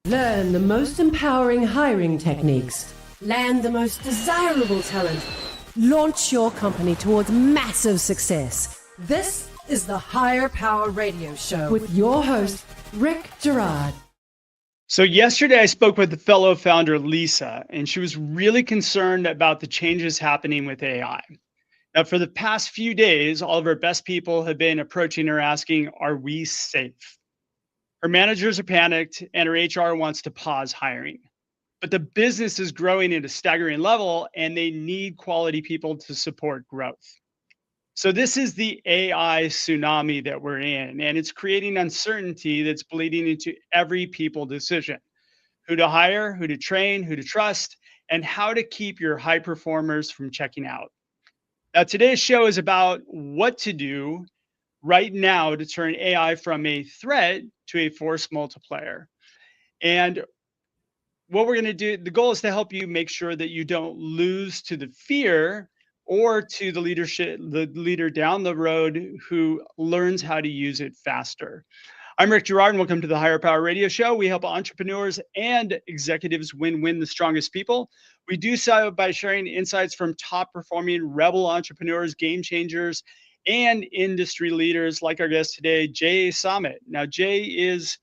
Learn the most empowering hiring techniques. Land the most desirable talent. Launch your company towards massive success. This is the Higher Power Radio Show with your host, Rick Girard. So yesterday I spoke with the fellow founder, Lisa, and she was really concerned about the changes happening with AI. Now, for the past few days, all of our best people have been approaching her asking, are we safe? Her managers are panicked and her HR wants to pause hiring. But the business is growing at a staggering level and they need quality people to support growth. So this is the AI tsunami that we're in, and it's creating uncertainty that's bleeding into every people decision. Who to hire, who to train, who to trust, and how to keep your high performers from checking out. Now, today's show is about what to do right now to turn AI from a threat to a force multiplier. And what we're going to do, the goal is to help you make sure that you don't lose to the fear or to the leader down the road who learns how to use it faster. I'm Rick Girard, and welcome to the Higher Power Radio Show. We help entrepreneurs and executives win the strongest people. We do so by sharing insights from top performing rebel entrepreneurs, game changers, and industry leaders like our guest today, Jay Samit. Now, Jay is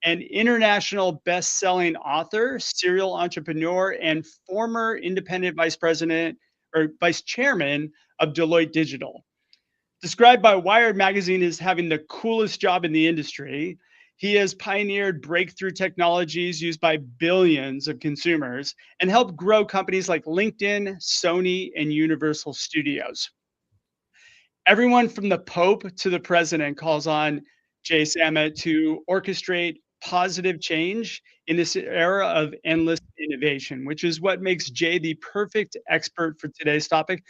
an international best-selling author, serial entrepreneur, and former independent vice president or vice chairman of Deloitte Digital. Described by Wired magazine as having the coolest job in the industry, he has pioneered breakthrough technologies used by billions of consumers and helped grow companies like LinkedIn, Sony, and Universal Studios. Everyone from the Pope to the president calls on Jay Samit to orchestrate positive change in this era of endless innovation, which is what makes Jay the perfect expert for today's topic.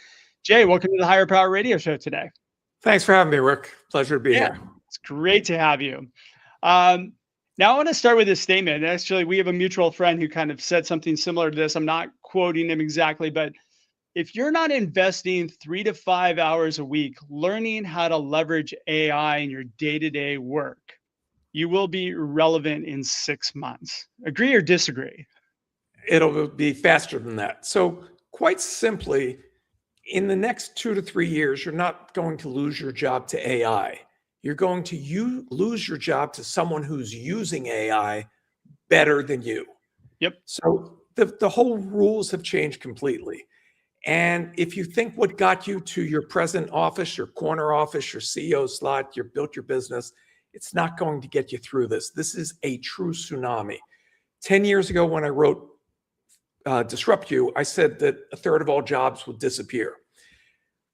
Jay, welcome to the Higher Power Radio Show today. Thanks for having me, Rick. Pleasure to be here. It's great to have you. Now I want to start with this statement. Actually, we have a mutual friend who kind of said something similar to this. I'm not quoting him exactly, but if you're not investing 3 to 5 hours a week learning how to leverage AI in your day-to-day work, you will be irrelevant in 6 months. Agree or disagree? It'll be faster than that. So quite simply, in the next 2 to 3 years, you're not going to lose your job to AI. You're going to lose your job to someone who's using AI better than you. Yep. So the whole rules have changed completely. And if you think what got you to your present office, your corner office, your CEO slot, you built your business, it's not going to get you through this. This is a true tsunami. 10 years ago, when I wrote Disrupt You, I said that a third of all jobs would disappear.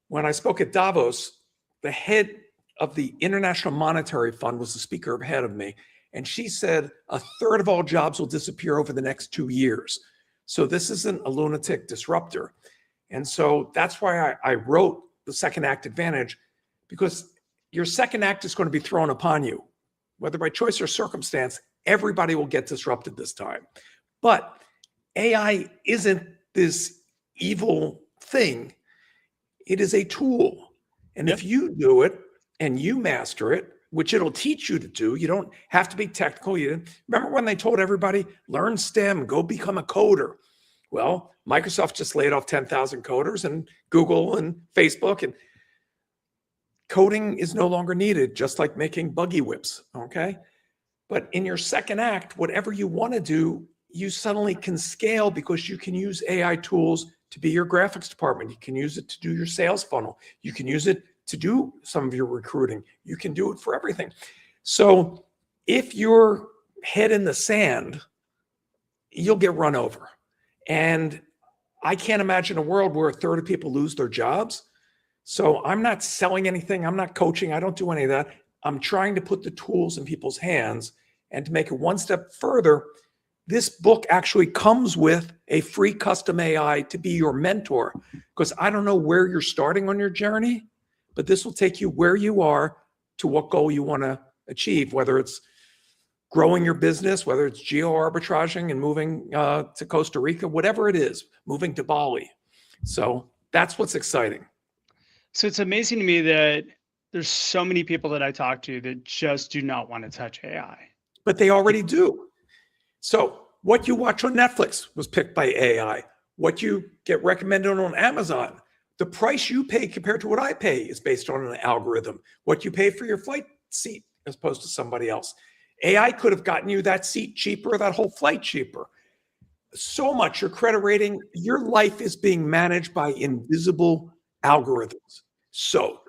When I spoke at Davos, the head of the International Monetary Fund was the speaker ahead of me, and she said a third of all jobs will disappear over the next 2 years. So this isn't a lunatic disruptor. And so that's why I wrote the second act advantage, because your second act is going to be thrown upon you. Whether by choice or circumstance, everybody will get disrupted this time. But AI isn't this evil thing. It is a tool. And if you do it and you master it, which it'll teach you to do, you don't have to be technical. Remember when they told everybody, learn STEM, go become a coder? Well, Microsoft just laid off 10,000 coders, and Google and Facebook, and coding is no longer needed, just like making buggy whips, okay? But in your second act, whatever you want to do, you suddenly can scale because you can use AI tools to be your graphics department. You can use it to do your sales funnel. You can use it to do some of your recruiting. You can do it for everything. So if you're head in the sand, you'll get run over. And I can't imagine a world where a third of people lose their jobs. So I'm not selling anything. I'm not coaching. I don't do any of that. I'm trying to put the tools in people's hands. And to make it one step further, this book actually comes with a free custom AI to be your mentor, because I don't know where you're starting on your journey, but this will take you where you are to what goal you want to achieve, whether it's growing your business, whether it's geo arbitraging and moving to Costa Rica, whatever it is, moving to Bali. So that's what's exciting. So it's amazing to me that there's so many people that I talk to that just do not want to touch AI. But they already do. So what you watch on Netflix was picked by AI. What you get recommended on Amazon, the price you pay compared to what I pay is based on an algorithm. What you pay for your flight seat as opposed to somebody else. AI could have gotten you that seat cheaper, that whole flight cheaper. So much your credit rating, your life is being managed by invisible algorithms. So,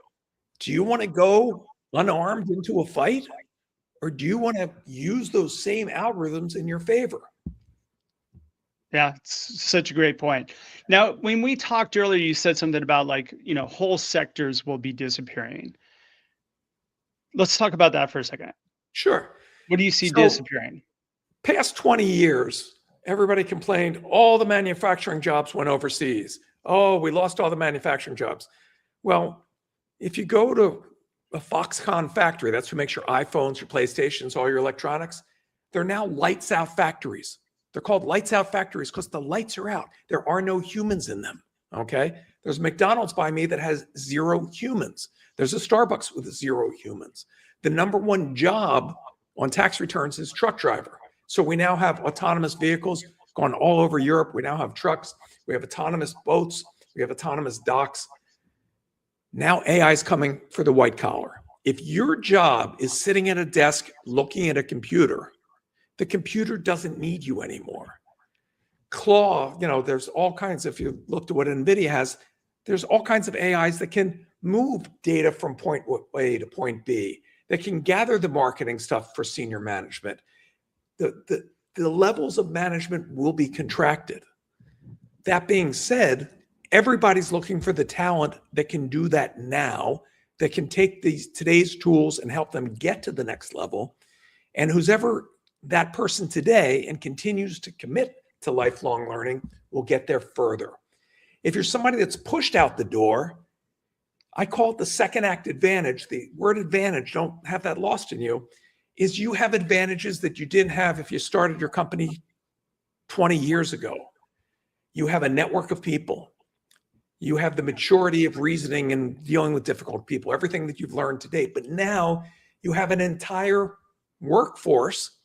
do you want to go unarmed into a fight, or do you want to use those same algorithms in your favor? Yeah, it's such a great point. Now, when we talked earlier, you said something about like, whole sectors will be disappearing. Let's talk about that for a second. Sure. What do you see So, disappearing? past 20 years, everybody complained all the manufacturing jobs went overseas. Oh, we lost all the manufacturing jobs. Well, if you go to a Foxconn factory, that's who makes your iPhones, your PlayStations, all your electronics, they're now lights out factories. They're called lights out factories because the lights are out. There are no humans in them. Okay. There's McDonald's by me that has 0 humans. There's a Starbucks with 0 humans. The number one job on tax returns is truck driver. So we now have autonomous vehicles going all over Europe. We now have trucks. We have autonomous boats. We have autonomous docks. Now AI is coming for the white collar. If your job is sitting at a desk looking at a computer, the computer doesn't need you anymore. Claw, there's all kinds, if you looked at what NVIDIA has, there's all kinds of AIs that can move data from point A to point B, that can gather the marketing stuff for senior management. The levels of management will be contracted. That being said, everybody's looking for the talent that can do that now, that can take today's tools and help them get to the next level. And who's ever that person today and continues to commit to lifelong learning will get there further. If you're somebody that's pushed out the door, I call it the second act advantage. The word advantage, don't have that lost in you, is you have advantages that you didn't have if you started your company 20 years ago. You have a network of people. You have the maturity of reasoning and dealing with difficult people, everything that you've learned to date. But now you have an entire workforce,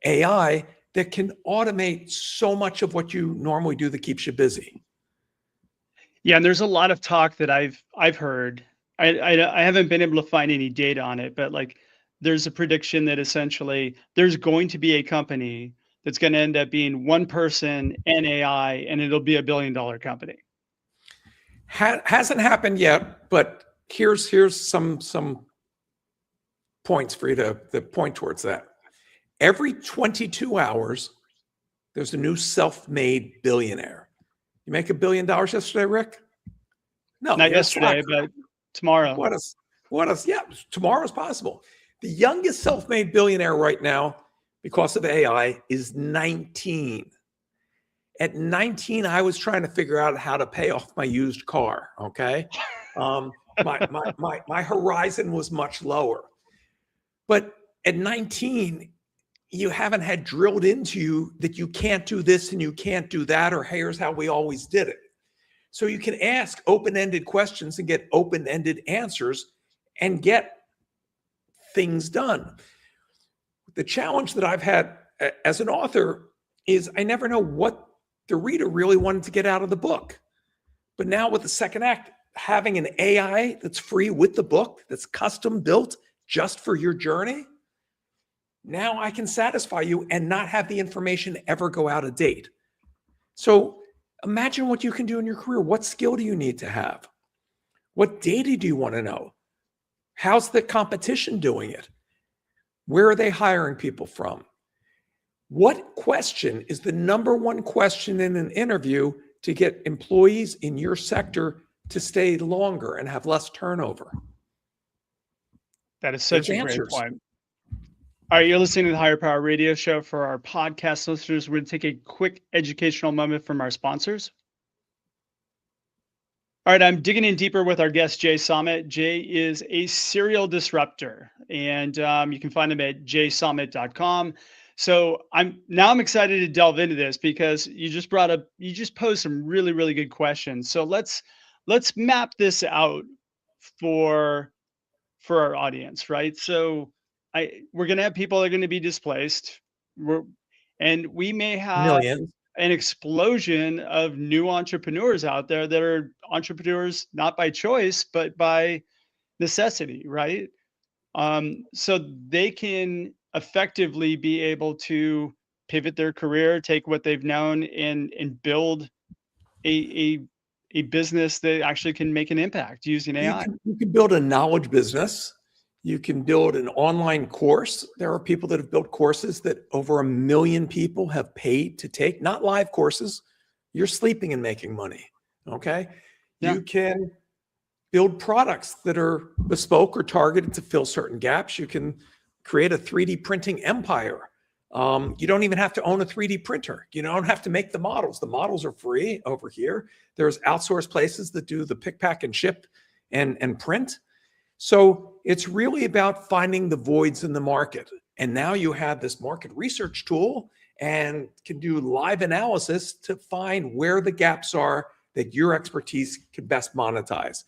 AI, that can automate so much of what you normally do that keeps you busy. Yeah, and there's a lot of talk that I've heard. I haven't been able to find any data on it, but like there's a prediction that essentially there's going to be a company that's going to end up being one person and AI, and it'll be $1 billion company. Hasn't happened yet, but here's some points for you to point towards that. Every 22 hours, there's a new self-made billionaire. You make $1 billion yesterday, Rick? No, not yesterday, but tomorrow. What else? Yeah, tomorrow's possible. The youngest self-made billionaire right now, because of AI, is 19. At 19, I was trying to figure out how to pay off my used car. Okay, my horizon was much lower. But at 19, you haven't had drilled into you that you can't do this and you can't do that, or here's how we always did it. So you can ask open-ended questions and get open-ended answers and get things done. The challenge that I've had as an author is I never know what the reader really wanted to get out of the book. But now with the second act, having an AI that's free with the book, that's custom built just for your journey, now I can satisfy you and not have the information ever go out of date. So imagine what you can do in your career. What skill do you need to have? What data do you want to know? How's the competition doing it? Where are they hiring people from? What question is the number one question in an interview to get employees in your sector to stay longer and have less turnover? That is such a great point. All right, you're listening to the Higher Power Radio Show. For our podcast listeners, we're going to take a quick educational moment from our sponsors. All right, I'm digging in deeper with our guest, Jay Samit. Jay is a serial disruptor, and you can find him at jaysamit.com. So I'm excited to delve into this because you just posed some really, really good questions. So let's map this out for our audience, right? So we're going to have people that are going to be displaced. And we may have Millions. an explosion of new entrepreneurs out there that are entrepreneurs not by choice, but by necessity, right? So they can effectively be able to pivot their career, take what they've known, and build a a business that actually can make an impact using AI. You can build a knowledge business. You can build an online course. There are people that have built courses that over 1 million people have paid to take, not live courses. You're sleeping and making money. Okay. Yeah. You can build products that are bespoke or targeted to fill certain gaps. You can create a 3D printing empire. You don't even have to own a 3D printer. You don't have to make the models. The models are free over here. There's outsourced places that do the pick, pack, and ship and print. So it's really about finding the voids in the market. And now you have this market research tool and can do live analysis to find where the gaps are that your expertise could best monetize.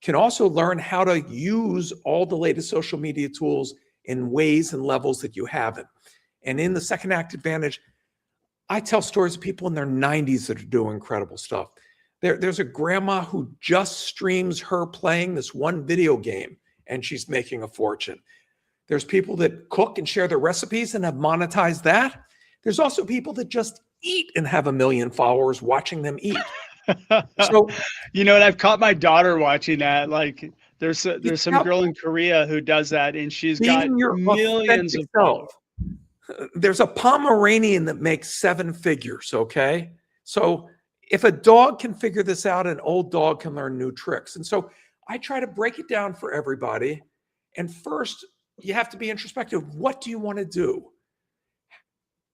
Can also learn how to use all the latest social media tools in ways and levels that you haven't. And in the Second Act Advantage, I tell stories of people in their 90s that are doing incredible stuff. There's a grandma who just streams her playing this one video game, and she's making a fortune. There's people that cook and share their recipes and have monetized that. There's also people that just eat and have 1 million followers watching them eat. So, you know, and I've caught my daughter watching that. Like, there's some girl in Korea who does that, and she's got millions of followers. There's a Pomeranian that makes 7 figures, okay? So if a dog can figure this out, an old dog can learn new tricks. And so I try to break it down for everybody. And first, you have to be introspective. What do you want to do?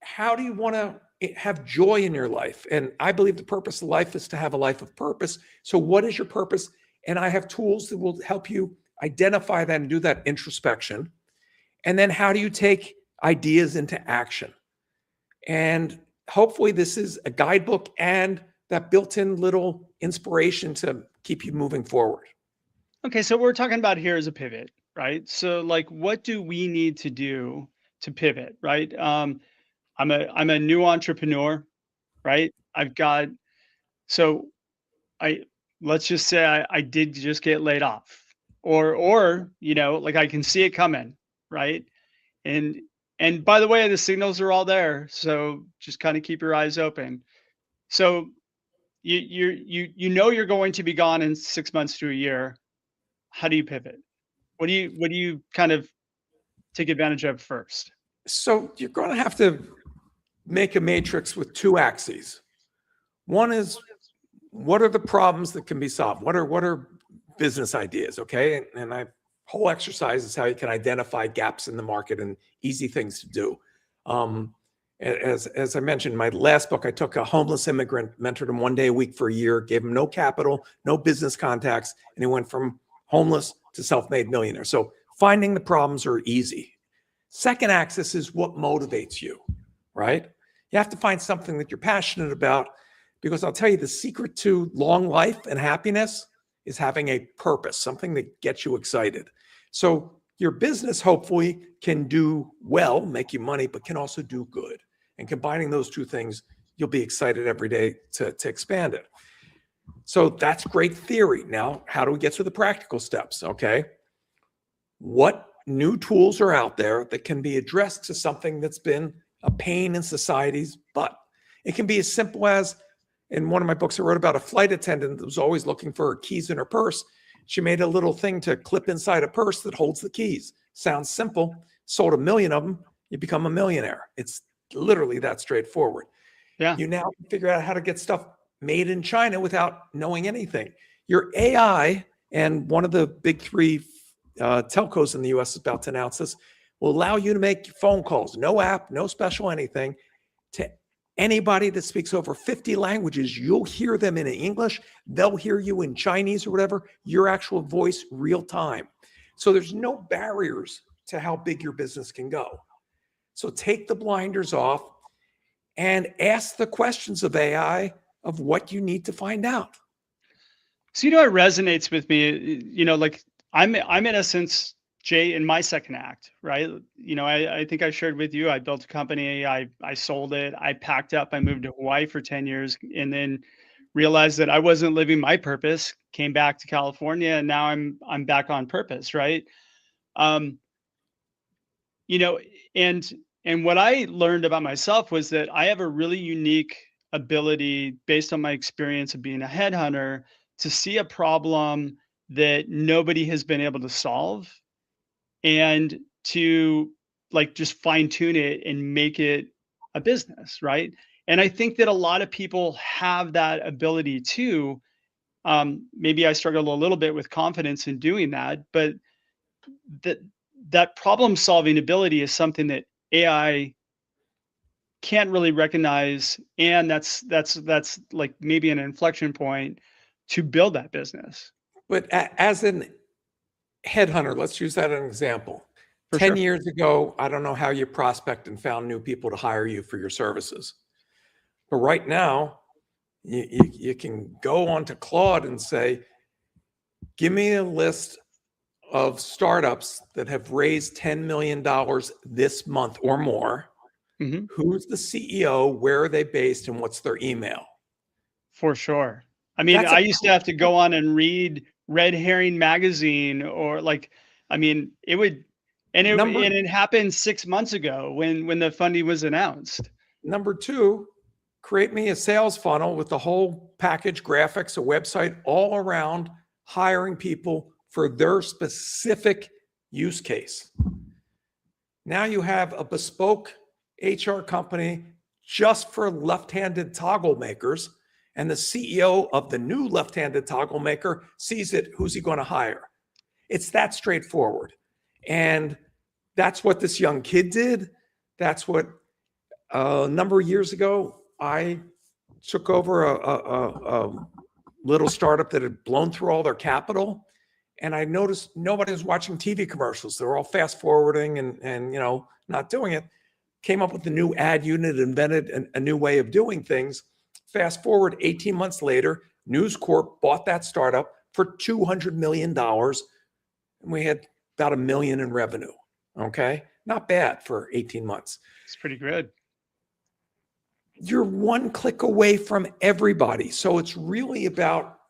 How do you want to have joy in your life? And I believe the purpose of life is to have a life of purpose. So what is your purpose? And I have tools that will help you identify that and do that introspection. And then how do you take ideas into action? And hopefully this is a guidebook and that built-in little inspiration to keep you moving forward. Okay, so what we're talking about here is a pivot, right? So like, what do we need to do to pivot, right? I'm a new entrepreneur, right? Let's just say I did just get laid off, or you know, like I can see it coming, right? And by the way, the signals are all there, so just kind of keep your eyes open. So you know you're going to be gone in 6 months to a year. How do you pivot? What do you kind of take advantage of first? So you're going to have to make a matrix with 2 axes. One is, what are the problems that can be solved? What are business ideas? Okay. And whole exercise is how you can identify gaps in the market and easy things to do. As I mentioned in my last book, I took a homeless immigrant, mentored him 1 day a week for a year, gave him no capital, no business contacts, and he went from homeless to self-made millionaire. So finding the problems are easy. Second axis is what motivates you, right? You have to find something that you're passionate about, because I'll tell you, the secret to long life and happiness is having a purpose, something that gets you excited. So your business hopefully can do well, make you money, but can also do good. And combining those 2 things, you'll be excited every day to expand it. So that's great theory. Now, how do we get to the practical steps? Okay. What new tools are out there that can be addressed to something that's been a pain in society's butt? It can be as simple as, in one of my books, I wrote about a flight attendant that was always looking for her keys in her purse. She made a little thing to clip inside a purse that holds the keys. Sounds simple. Sold 1 million of them. You become a millionaire. It's literally that straightforward. Yeah. You now figure out how to get stuff made in China without knowing anything. Your AI, and one of the big 3 telcos in the US is about to announce this, will allow you to make phone calls, no app, no special anything, to anybody that speaks over 50 languages. You'll hear them in English, they'll hear you in Chinese or whatever, your actual voice real time. So there's no barriers to how big your business can go. So take the blinders off and ask the questions of AI of what you need to find out. So, you know, it resonates with me, you know, like I'm in essence Jay, in my second act, right? I think I shared with you, I built a company, I sold it, I packed up, I moved to Hawaii for 10 years, and then realized that I wasn't living my purpose, came back to California, and now I'm back on purpose, right? Um, you know, and what I learned about myself was that I have a really unique ability based on my experience of being a headhunter to see a problem that nobody has been able to solve and to like just fine tune it and make it a business, right? And I think that a lot of people have that ability too. Maybe I struggle a little bit with confidence in doing that, but that problem solving ability is something that AI can't really recognize, and that's like maybe an inflection point to build that business. But as an headhunter, let's use that as an example. For 10 sure. years ago, I don't know how you prospect and found new people to hire you for your services. But right now, you can go onto Claude and say, give me a list of startups that have raised $10 million this month or more. Hmm. Who's the CEO? Where are they based? And what's their email? For sure. I mean, That's I a used to have to go on and read Red Herring magazine, or like, I mean, it would, and number it happened 6 months ago when the funding was announced. number two. Create me a sales funnel with the whole package, graphics, a website all around hiring people for their specific use case. Now you have a bespoke HR company just for left-handed toggle makers, and the CEO of the new left-handed toggle maker sees it. Who's he going to hire? It's that straightforward. And that's what this young kid did. That's what a number of years ago, I took over a little startup that had blown through all their capital. And I noticed nobody was watching TV commercials. They were all fast forwarding and not doing it. Came up with a new ad unit, invented a new way of doing things. Fast forward 18 months later, News Corp bought that startup for $200 million. And we had about $1 million in revenue. Okay. Not bad for 18 months. It's pretty good. You're one click away from everybody. So it's really about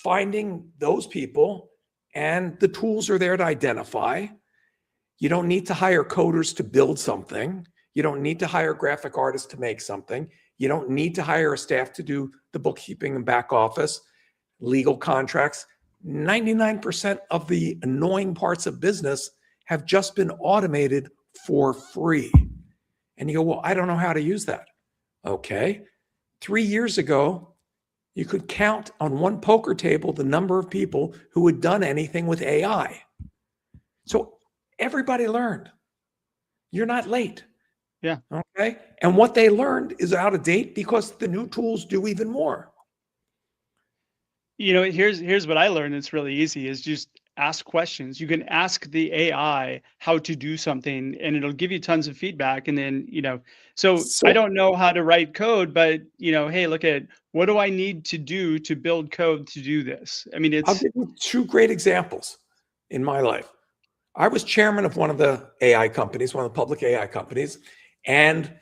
finding those people, and the tools are there to identify. You don't need to hire coders to build something. You don't need to hire graphic artists to make something. You don't need to hire a staff to do the bookkeeping and back office, legal contracts. 99% of the annoying parts of business have just been automated for free. And you go, well, I don't know how to use that. Okay. 3 years ago, you could count on one poker table the number of people who had done anything with AI. So everybody learned. You're not late. Yeah. Okay. And what they learned is out of date because the new tools do even more. Here's what I learned. It's really easy, is just ask questions. You can ask the AI how to do something and it'll give you tons of feedback. And then, so I don't know how to write code, but hey, look at what do I need to do to build code to do this? I mean, I'll give you two great examples in my life. I was chairman of one of the AI companies, one of the public AI companies, and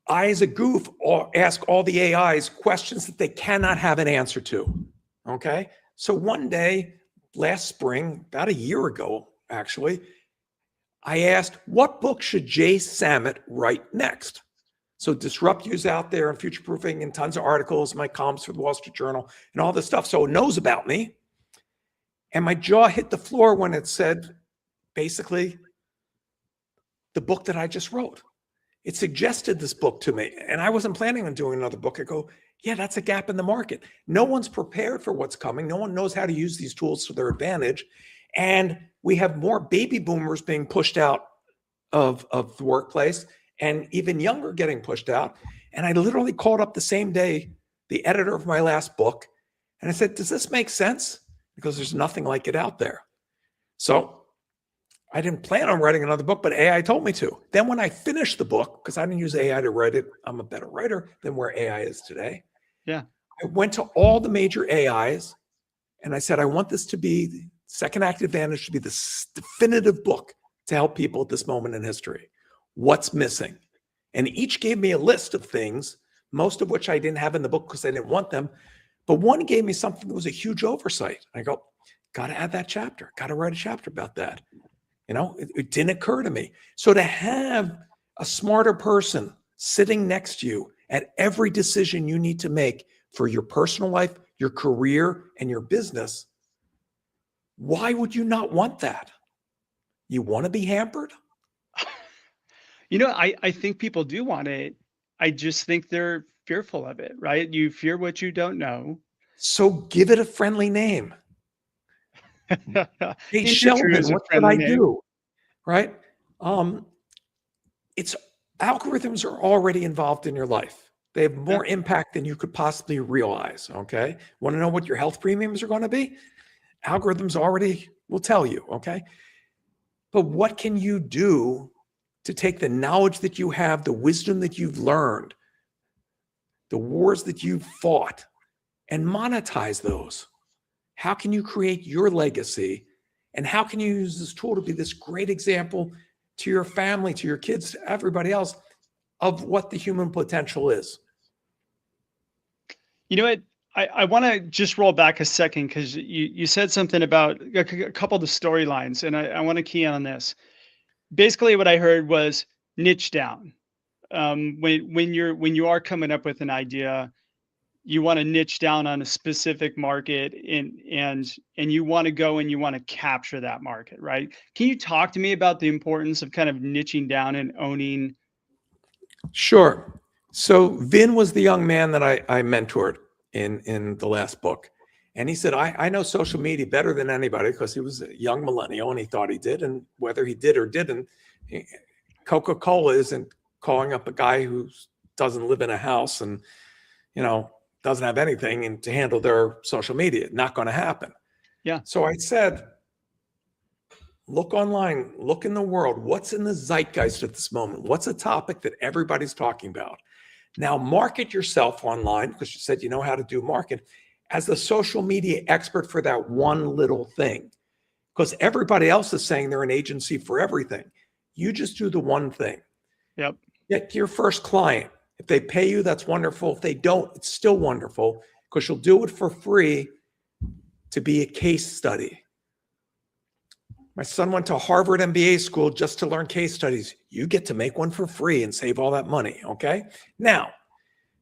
I, as a goof, ask all the AIs questions that they cannot have an answer to. Okay. So one day, last spring, about a year ago, actually, I asked, what book should Jay Samit write next? So Disrupt You's out there and future proofing and tons of articles, my columns for the Wall Street Journal and all this stuff. So it knows about me. And my jaw hit the floor when it said, basically, the book that I just wrote. It suggested this book to me, and I wasn't planning on doing another book. I go, yeah, that's a gap in the market. No one's prepared for what's coming. No one knows how to use these tools to their advantage. And we have more baby boomers being pushed out of the workplace and even younger getting pushed out. And I literally called up the same day the editor of my last book, and I said, does this make sense? Because there's nothing like it out there. So I didn't plan on writing another book, but AI told me to. Then when I finished the book, because I didn't use AI to write it, I'm a better writer than where AI is today. Yeah. I went to all the major AIs and I said, I want this to be Second Act Advantage should be the definitive book to help people at this moment in history. What's missing? And each gave me a list of things, most of which I didn't have in the book because I didn't want them. But one gave me something that was a huge oversight. I go, got to add that chapter, got to write a chapter about that. It didn't occur to me. So to have a smarter person sitting next to you at every decision you need to make for your personal life, your career, and your business, why would you not want that? You want to be hampered? I think people do want it. I just think they're fearful of it, right? You fear what you don't know. So give it a friendly name. Hey, Sheldon, what should I do? Right? It's algorithms are already involved in your life. They have more impact than you could possibly realize. Okay. Want to know what your health premiums are going to be? Algorithms already will tell you. Okay. But what can you do to take the knowledge that you have, the wisdom that you've learned, the wars that you've fought, and monetize those? How can you create your legacy? And how can you use this tool to be this great example to your family, to your kids, to everybody else of what the human potential is? You know what? I want to just roll back a second because you said something about a couple of the storylines, and I want to key in on this. Basically, what I heard was niche down. When you are coming up with an idea, you want to niche down on a specific market, and you want to go and you want to capture that market, right? Can you talk to me about the importance of kind of niching down and owning? Sure. So Vin was the young man that I mentored in the last book. And he said, I know social media better than anybody because he was a young millennial and he thought he did. And whether he did or didn't, Coca-Cola isn't calling up a guy who doesn't live in a house and, doesn't have anything and to handle their social media. Not going to happen. Yeah. So I said, look online, look in the world. What's in the zeitgeist at this moment? What's a topic that everybody's talking about? Now market yourself online because you said you know how to do market as the social media expert for that one little thing. Because everybody else is saying they're an agency for everything. You just do the one thing. Yep. Get your first client. If they pay you, that's wonderful. If they don't, it's still wonderful because you'll do it for free to be a case study. My son went to Harvard MBA school just to learn case studies. You get to make one for free and save all that money, okay? Now,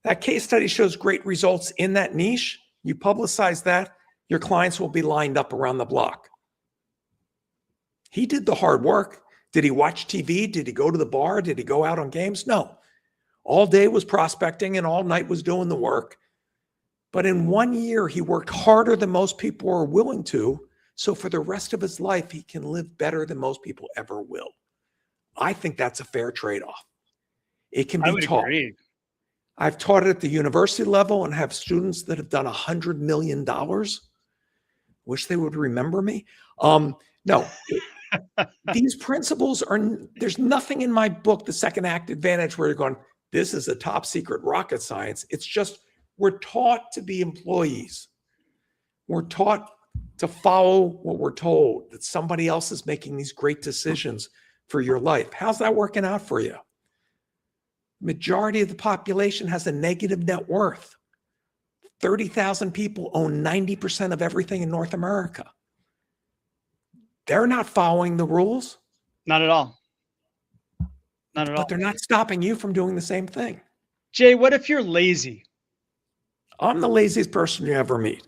that case study shows great results in that niche. You publicize that, your clients will be lined up around the block. He did the hard work. Did he watch TV? Did he go to the bar? Did he go out on games? No. All day was prospecting and all night was doing the work. But in 1 year, he worked harder than most people are willing to. So for the rest of his life, he can live better than most people ever will. I think that's a fair trade-off. It can be taught. Agree. I've taught it at the university level and have students that have done $100 million. Wish they would remember me. No, these principles there's nothing in my book, The Second Act Advantage, where you're going, this is a top secret rocket science. It's just, we're taught to be employees. We're taught to follow what we're told, that somebody else is making these great decisions for your life. How's that working out for you? Majority of the population has a negative net worth. 30,000 people own 90% of everything in North America. They're not following the rules. Not at all. Not at all. But they're not stopping you from doing the same thing. Jay, what if you're lazy? I'm the laziest person you ever meet.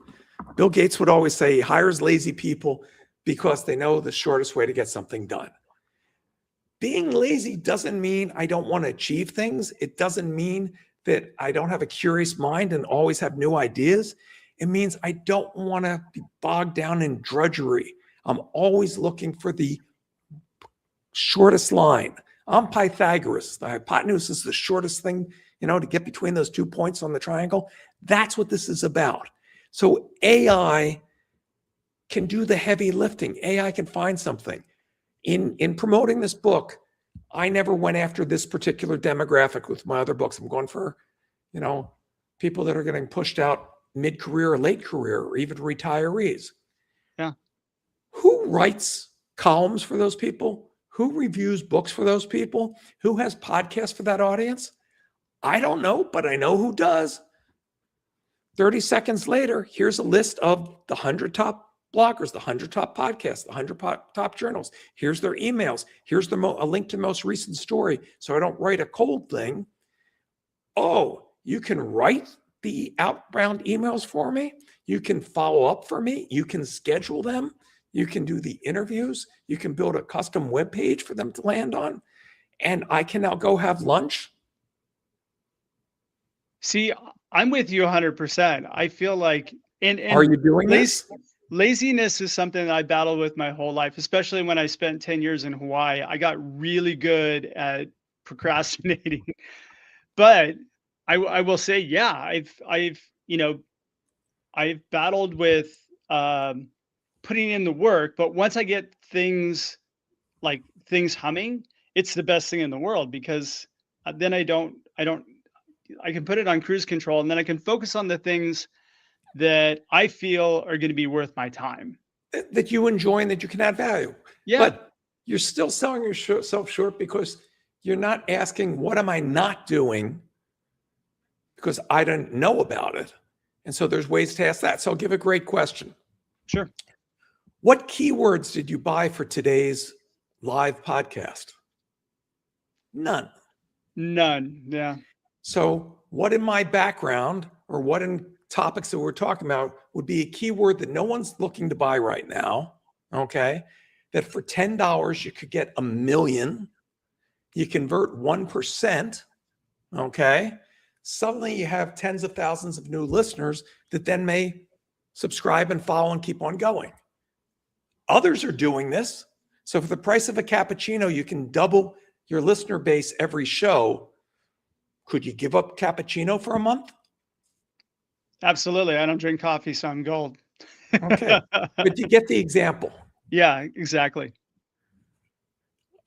Bill Gates would always say he hires lazy people because they know the shortest way to get something done. Being lazy doesn't mean I don't want to achieve things. It doesn't mean that I don't have a curious mind and always have new ideas. It means I don't want to be bogged down in drudgery. I'm always looking for the shortest line. I'm Pythagoras. The hypotenuse is the shortest thing, to get between those 2 points on the triangle. That's what this is about. So AI can do the heavy lifting. AI can find something. In promoting this book, I never went after this particular demographic with my other books. I'm going for, people that are getting pushed out mid-career or late career or even retirees. Yeah. Who writes columns for those people? Who reviews books for those people? Who has podcasts for that audience? I don't know, but I know who does. 30 seconds later, here's a list of the 100 top bloggers, the 100 top podcasts, the 100 top journals. Here's their emails. Here's a link to the most recent story, so I don't write a cold thing. Oh, you can write the outbound emails for me. You can follow up for me. You can schedule them. You can do the interviews. You can build a custom web page for them to land on. And I can now go have lunch. See, I'm with you 100%. I feel like, and Are you doing this? Laziness is something that I battled with my whole life, especially when I spent 10 years in Hawaii. I got really good at procrastinating. But I will say, yeah, I've battled with putting in the work, but once I get things humming, it's the best thing in the world, because then I can put it on cruise control, and then I can focus on the things that I feel are going to be worth my time, that you enjoy and that you can add value. Yeah. But you're still selling yourself short because you're not asking, what am I not doing? Because I don't know about it. And so there's ways to ask that. So I'll give a great question. Sure. What keywords did you buy for today's live podcast? None. Yeah. So what in my background, or what in topics that we're talking about, would be a keyword that no one's looking to buy right now, okay? That for $10, you could get 1 million. You convert 1%, okay? Suddenly you have tens of thousands of new listeners that then may subscribe and follow and keep on going. Others are doing this. So for the price of a cappuccino, you can double your listener base every show. Could you give up cappuccino for a month? Absolutely. I don't drink coffee, so I'm gold. Okay. But you get the example. Yeah, exactly.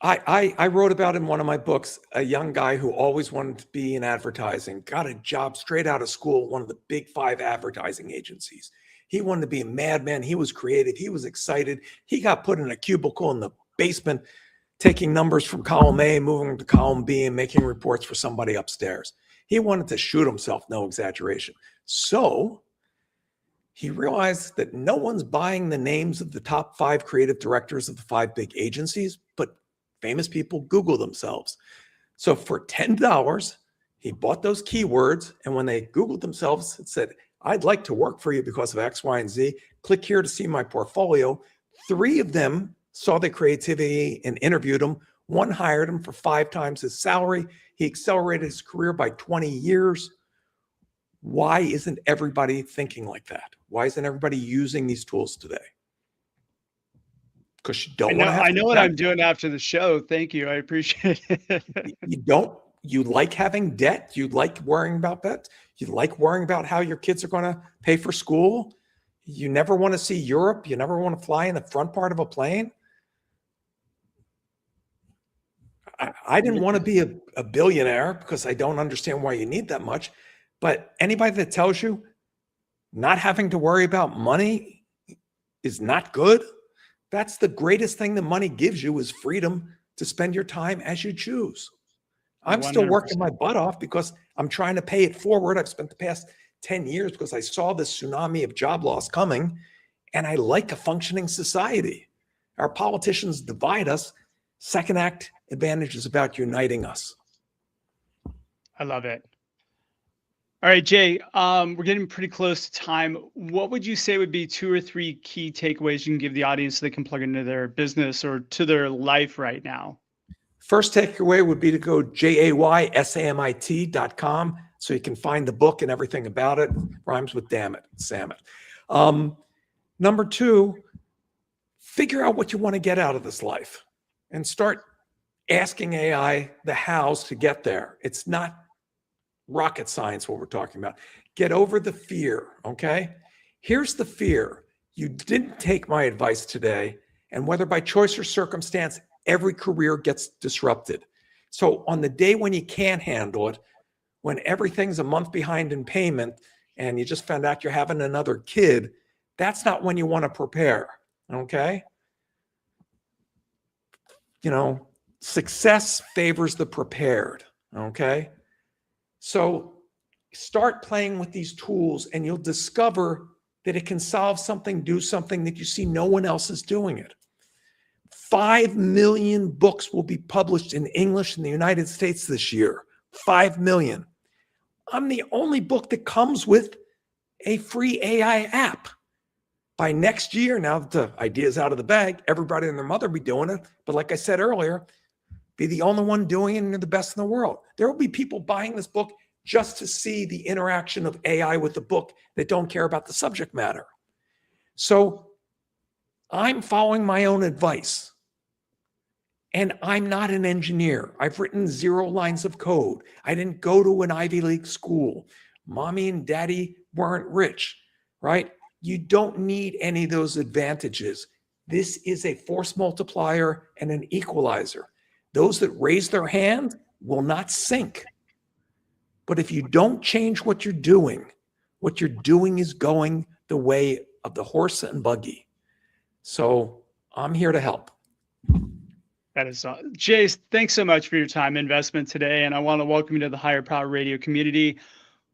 I wrote about in one of my books a young guy who always wanted to be in advertising, got a job straight out of school at one of the big 5 advertising agencies. He wanted to be a madman. He was creative. He was excited. He got put in a cubicle in the basement, taking numbers from column A, moving them to column B, and making reports for somebody upstairs. He wanted to shoot himself, no exaggeration. So he realized that no one's buying the names of the top 5 creative directors of the 5 big agencies, but famous people Google themselves. So for $10, he bought those keywords, and when they Googled themselves, it said, I'd like to work for you because of X, Y, and Z. Click here to see my portfolio. 3 of them saw the creativity and interviewed him. 1 hired him for 5 times his salary. He accelerated his career by 20 years. Why isn't everybody thinking like that? Why isn't everybody using these tools today? Because you don't want to have I know what I'm doing after the show. Thank you. I appreciate it. You like having debt. You like worrying about that. You like worrying about how your kids are going to pay for school. You never want to see Europe. You never want to fly in the front part of a plane. I didn't want to be a billionaire because I don't understand why you need that much. But anybody that tells you not having to worry about money is not good, that's the greatest thing that money gives you, is freedom to spend your time as you choose. I'm 100%. Still working my butt off because I'm trying to pay it forward. I've spent the past 10 years because I saw this tsunami of job loss coming, and I like a functioning society. Our politicians divide us. Second act advantage is about uniting us. I love it. All right, Jay, we're getting pretty close to time. What would you say would be 2 or 3 key takeaways you can give the audience so they can plug into their business or to their life right now? First takeaway would be to go JAYSAMIT.com so you can find the book and everything about it. Rhymes with damn it, Samit. Number 2, figure out what you want to get out of this life and start asking AI the hows to get there. It's not rocket science what we're talking about. Get over the fear, okay? Here's the fear. You didn't take my advice today, and whether by choice or circumstance, every career gets disrupted. So on the day when you can't handle it, when everything's a month behind in payment and you just found out you're having another kid, that's not when you want to prepare, okay? success favors the prepared. Okay. So start playing with these tools and you'll discover that it can solve something, do something that you see no one else is doing it. 5 million books will be published in English in the United States this year. 5 million. I'm the only book that comes with a free AI app. By next year, now that the idea is out of the bag, everybody and their mother will be doing it. But like I said earlier, be the only one doing it and you're the best in the world. There will be people buying this book just to see the interaction of AI with the book that don't care about the subject matter. So I'm following my own advice. And I'm not an engineer. I've written 0 lines of code. I didn't go to an Ivy League school. Mommy and daddy weren't rich, right? You don't need any of those advantages. This is a force multiplier and an equalizer. Those that raise their hand will not sink. But if you don't change what you're doing is going the way of the horse and buggy. So I'm here to help. That is Jay, thanks so much for your time and investment today. And I want to welcome you to the Higher Power Radio community.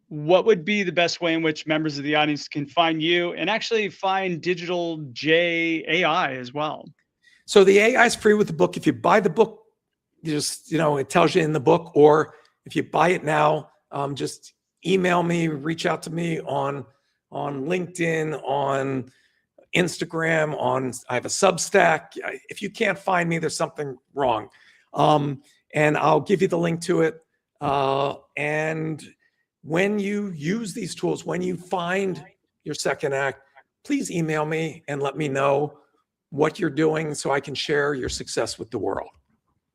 What would be the best way in which members of the audience can find you and actually find digital Jay AI as well? So the AI is free with the book. If you buy the book, you just, it tells you in the book, or if you buy it now, just email me, reach out to me on LinkedIn, on Instagram, I have a Substack. If you can't find me, there's something wrong. And I'll give you the link to it. And when you use these tools, when you find your second act, please email me and let me know what you're doing so I can share your success with the world.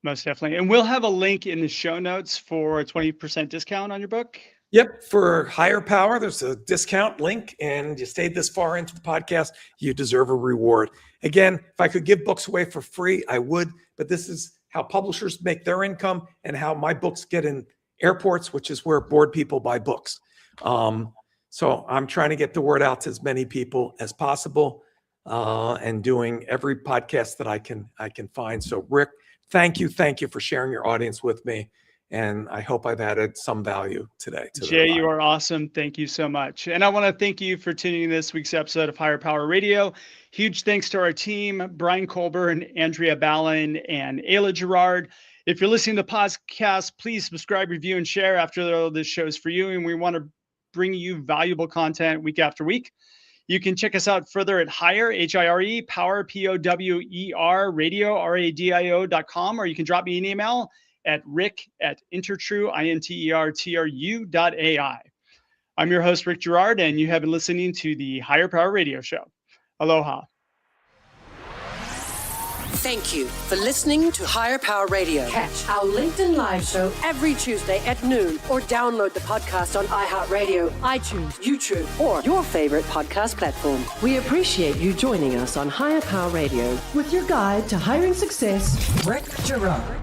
Most definitely. And we'll have a link in the show notes for a 20% discount on your book. Yep. For Higher Power, there's a discount link, and you stayed this far into the podcast, you deserve a reward. Again, if I could give books away for free, I would, but this is how publishers make their income and how my books get in airports, which is where bored people buy books. So I'm trying to get the word out to as many people as possible, and doing every podcast that I can find. So Rick, thank you for sharing your audience with me. And I hope I've added some value today. Jay, you are awesome. Thank you so much. And I want to thank you for tuning in this week's episode of Higher Power Radio. Huge thanks to our team, Brian Colburn, Andrea Ballin, and Ayla Girard. If you're listening to the podcast, please subscribe, review, and share after this show is for you. And we want to bring you valuable content week after week. You can check us out further at Higher, H-I-R-E, Power, P-O-W-E-R, radio, R-A-D-I-O.com, or you can drop me an email at rick@intertru.ai. I'm your host, Rick Girard, and you have been listening to the Higher Power Radio Show. Aloha. Thank you for listening to Higher Power Radio. Catch our LinkedIn Live show every Tuesday at noon, or download the podcast on iHeartRadio, iTunes, YouTube, or your favorite podcast platform. We appreciate you joining us on Higher Power Radio with your guide to hiring success, Rick Girard.